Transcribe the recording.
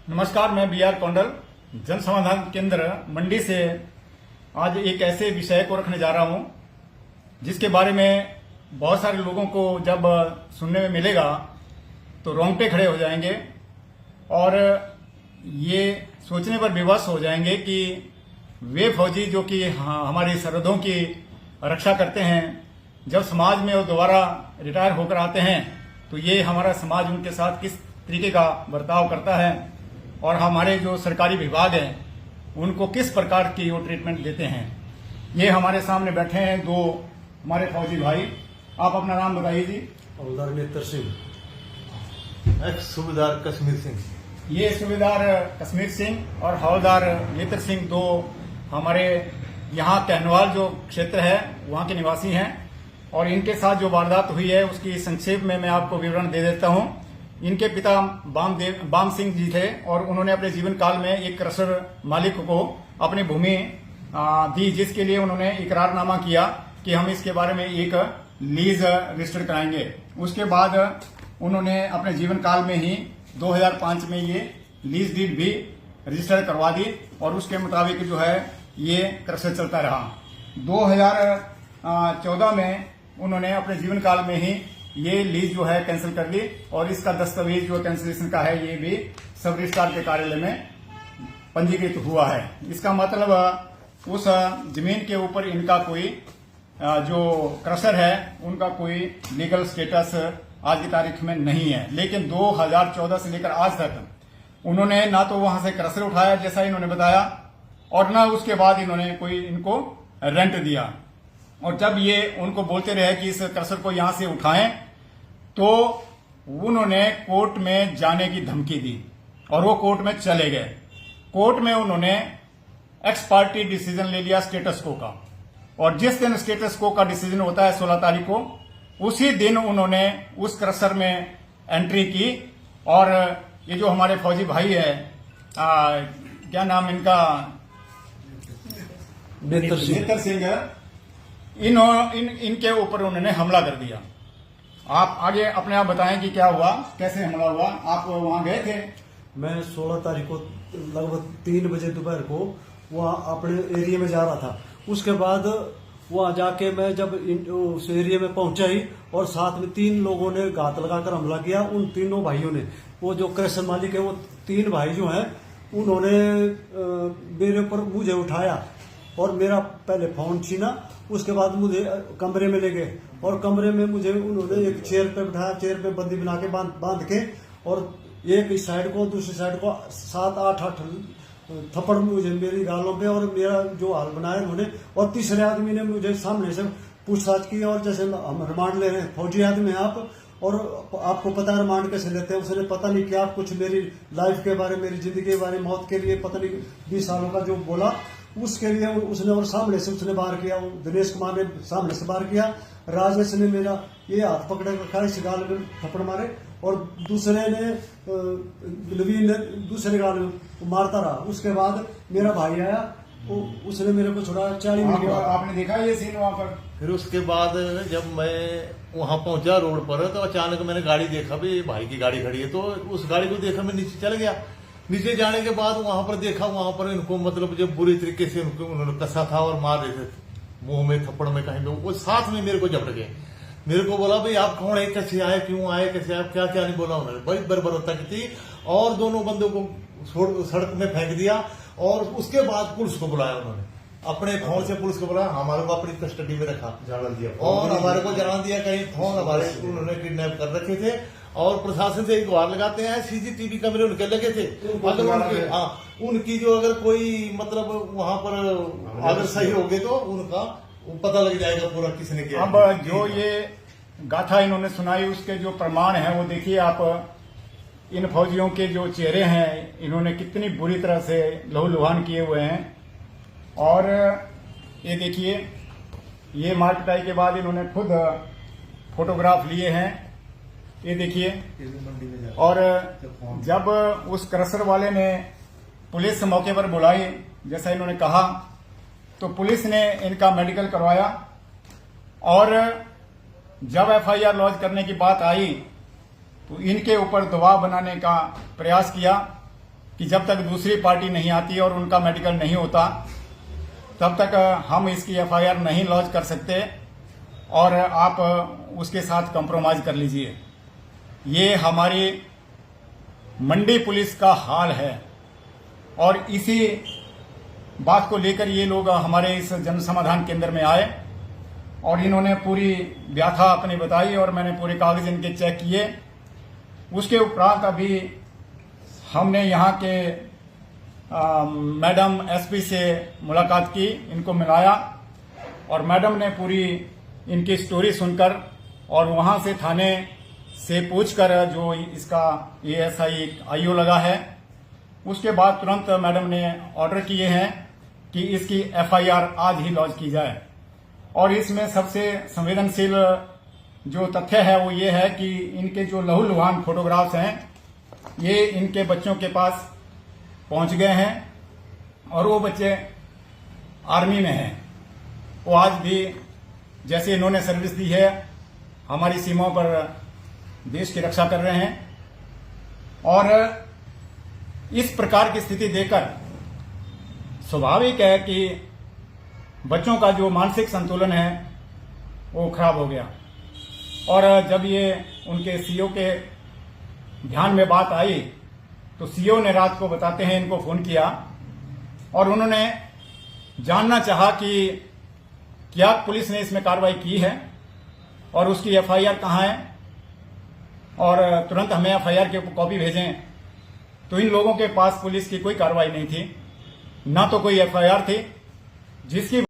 नमस्कार, मैं BR कौंडल जन समाधान केंद्र मंडी से आज एक ऐसे विषय को रखने जा रहा हूं जिसके बारे में बहुत सारे लोगों को जब सुनने में मिलेगा तो रोंगटे खड़े हो जाएंगे और ये सोचने पर विवश हो जाएंगे कि वे फौजी जो कि हमारी सरहदों की रक्षा करते हैं, जब समाज में वो दोबारा रिटायर होकर आते हैं तो ये हमारा समाज उनके साथ किस तरीके का बर्ताव करता है और हमारे जो सरकारी विभाग हैं उनको किस प्रकार की वो ट्रीटमेंट देते हैं। ये हमारे सामने बैठे हैं दो हमारे फौजी भाई। आप अपना नाम बताइए जी। हवलदार नेत्र सिंह, एक्स सूबेदार कश्मीर सिंह। ये सूबेदार कश्मीर सिंह और हवलदार नेत्र सिंह दो हमारे यहाँ कहनवाल जो क्षेत्र है वहाँ के निवासी हैं और इनके साथ जो वारदात हुई है उसकी संक्षेप में मैं आपको विवरण दे देता हूँ। इनके पिता बाम सिंह जी थे और उन्होंने अपने जीवन काल में एक क्रशर मालिक को अपनी भूमि दी, जिसके लिए उन्होंने इकरारनामा किया कि हम इसके बारे में एक लीज रजिस्टर कराएंगे। उसके बाद उन्होंने अपने जीवन काल में ही 2005 में ये लीज डीड भी रजिस्टर करवा दी और उसके मुताबिक जो है ये क्रशर चलता रहा। 2014 में उन्होंने अपने जीवन काल में ही ये लीज जो है कैंसिल कर दी और इसका दस्तावेज जो कैंसिलेशन का है ये भी सब रजिस्ट्रार के कार्यालय में पंजीकृत हुआ है। इसका मतलब उस जमीन के ऊपर इनका कोई जो क्रशर है उनका कोई लीगल स्टेटस आज की तारीख में नहीं है। लेकिन 2014 से लेकर आज तक उन्होंने ना तो वहां से क्रशर उठाया जैसा इन्होंने बताया और ना उसके बाद इन्होंने कोई इनको रेंट दिया। और जब ये उनको बोलते रहे कि इस क्रशर को यहां से उठाएं तो उन्होंने कोर्ट में जाने की धमकी दी और वो कोर्ट में चले गए। कोर्ट में उन्होंने एक्स पार्टी डिसीजन ले लिया स्टेटस को का और जिस दिन स्टेटस को का डिसीजन होता है 16 तारीख को, उसी दिन उन्होंने उस क्रशर में एंट्री की और ये जो हमारे फौजी भाई है क्या नाम इनका, नेत्र सिंह, इनके ऊपर उन्होंने हमला कर दिया। आप आगे अपने आप बताएं कि क्या हुआ, कैसे हमला हुआ। आप वहां गए थे? मैं 16 तारीख को लगभग 3 बजे दोपहर को वहाँ अपने एरिया में जा रहा था। उसके बाद वहाँ जाके मैं जब उस एरिया में पहुंचा ही और साथ में 3 लोगों ने घात लगाकर हमला किया। उन तीनों भाइयों ने, वो जो क्रशर मालिक है वो 3 भाई जो हैं उन्होंने मेरे ऊपर मुझे उठाया और मेरा पहले फोन छीना। उसके बाद मुझे कमरे में ले गए और कमरे में मुझे उन्होंने एक चेयर पे बिठाया, चेयर पे बंदी बना के बांध के और एक इस साइड को दूसरी साइड को 7-8 थप्पड़ मुझे मेरी गालों पे और मेरा जो हाल बनाया उन्होंने। और तीसरे आदमी ने मुझे सामने से पूछताछ की और जैसे हम रिमांड ले रहे हैं, फौजी आदमी हैं आप और आपको पता है रिमांड कैसे लेते हैं। उसने पता नहीं क्या कुछ मेरी लाइफ के बारे, मेरी जिंदगी के बारे, मौत के लिए पता नहीं 20 सालों का जो बोला उसके लिए उसने और सामने से उसने बाहर किया। दिनेश कुमार ने सामने से बाहर किया, राजेश ने मेरा ये हाथ पकड़े रखा, इस गाल में थप्पड़ मारे और दूसरे ने नवीन ने दूसरे गाल में मारता रहा। उसके बाद मेरा भाई आया, उसने मेरे को छुड़ाया। 40 मिनट के बाद आपने देखा ये सीन वहां पर? फिर उसके बाद जब मैं वहां पहुंचा रोड पर तो अचानक मैंने गाड़ी देखा, भी भाई की गाड़ी खड़ी है, तो उस गाड़ी को देखा, मैं नीचे चल गया। नीचे जाने के बाद वहां पर देखा, वहां पर इनको मतलब जब बुरी तरीके से उनको उन्होंने कसा था और मार रहे थे मुंह में थप्पड़ में कहीं वो साथ में मेरे को झपट गए। मेरे को बोला भाई आप कौन है, कैसे आए, क्यों आए, कैसे आए, क्या क्या नहीं बोला उन्होंने। बड़ी बर्बरता की थी और दोनों बंदों को सड़क में फेंक दिया और उसके बाद पुलिस को बुलाया उन्होंने। अपने फोन से पुलिस को बुलाया, हमारे को अपनी कस्टडी में रखा, जान दिया और हमारे को जान दिया कहीं फोन हमारे उन्होंने किडनैप कर रखे थे। और प्रशासन से एक गुहार लगाते हैं, CCTV कैमरे उनके लगे थे, अगर उनके उनकी जो अगर कोई मतलब वहां पर अगर सही हो गए तो उनका पता लग जाएगा पूरा किसने किया। अब जो ये गाथा इन्होंने सुनाई उसके जो प्रमाण है वो देखिए आप। इन फौजियों के जो चेहरे हैं इन्होंने कितनी बुरी तरह से लहूलुहान किए हुए हैं। और ये देखिए, ये मार पिटाई के बाद इन्होंने खुद फोटोग्राफ लिए हैं, ये देखिए। और जब उस क्रशर वाले ने पुलिस मौके पर बुलाई जैसा इन्होंने कहा तो पुलिस ने इनका मेडिकल करवाया और जब FIR लॉन्च करने की बात आई तो इनके ऊपर दबाव बनाने का प्रयास किया कि जब तक दूसरी पार्टी नहीं आती और उनका मेडिकल नहीं होता तब तक हम इसकी एफआईआर नहीं लॉन्च कर सकते और आप उसके साथ कंप्रोमाइज कर लीजिए। ये हमारी मंडी पुलिस का हाल है और इसी बात को लेकर ये लोग हमारे इस जन समाधान केंद्र में आए और इन्होंने पूरी व्याथा अपनी बताई और मैंने पूरे कागज इनके चेक किए। उसके उपरांत अभी हमने यहाँ के मैडम एसपी से मुलाकात की, इनको मिलाया और मैडम ने पूरी इनकी स्टोरी सुनकर और वहां से थाने से पूछकर जो इसका एएसआई आईओ लगा है उसके बाद तुरंत मैडम ने ऑर्डर किए हैं कि इसकी एफआईआर आज ही लॉन्च की जाए। और इसमें सबसे संवेदनशील जो तथ्य है वो ये है कि इनके जो लहूलुहान फोटोग्राफ्स हैं ये इनके बच्चों के पास पहुंच गए हैं और वो बच्चे आर्मी में हैं। वो आज भी जैसे इन्होंने सर्विस दी है हमारी सीमाओं पर देश की रक्षा कर रहे हैं और इस प्रकार की स्थिति देखकर स्वाभाविक है कि बच्चों का जो मानसिक संतुलन है वो खराब हो गया। और जब ये उनके सीओ के ध्यान में बात आई तो सीओ ने रात को बताते हैं इनको फोन किया और उन्होंने जानना चाहा कि क्या पुलिस ने इसमें कार्रवाई की है और उसकी एफआईआर कहाँ है और तुरंत हमें एफआईआर की कॉपी भेजें। तो इन लोगों के पास पुलिस की कोई कार्रवाई नहीं थी, ना तो कोई एफआईआर थी जिसकी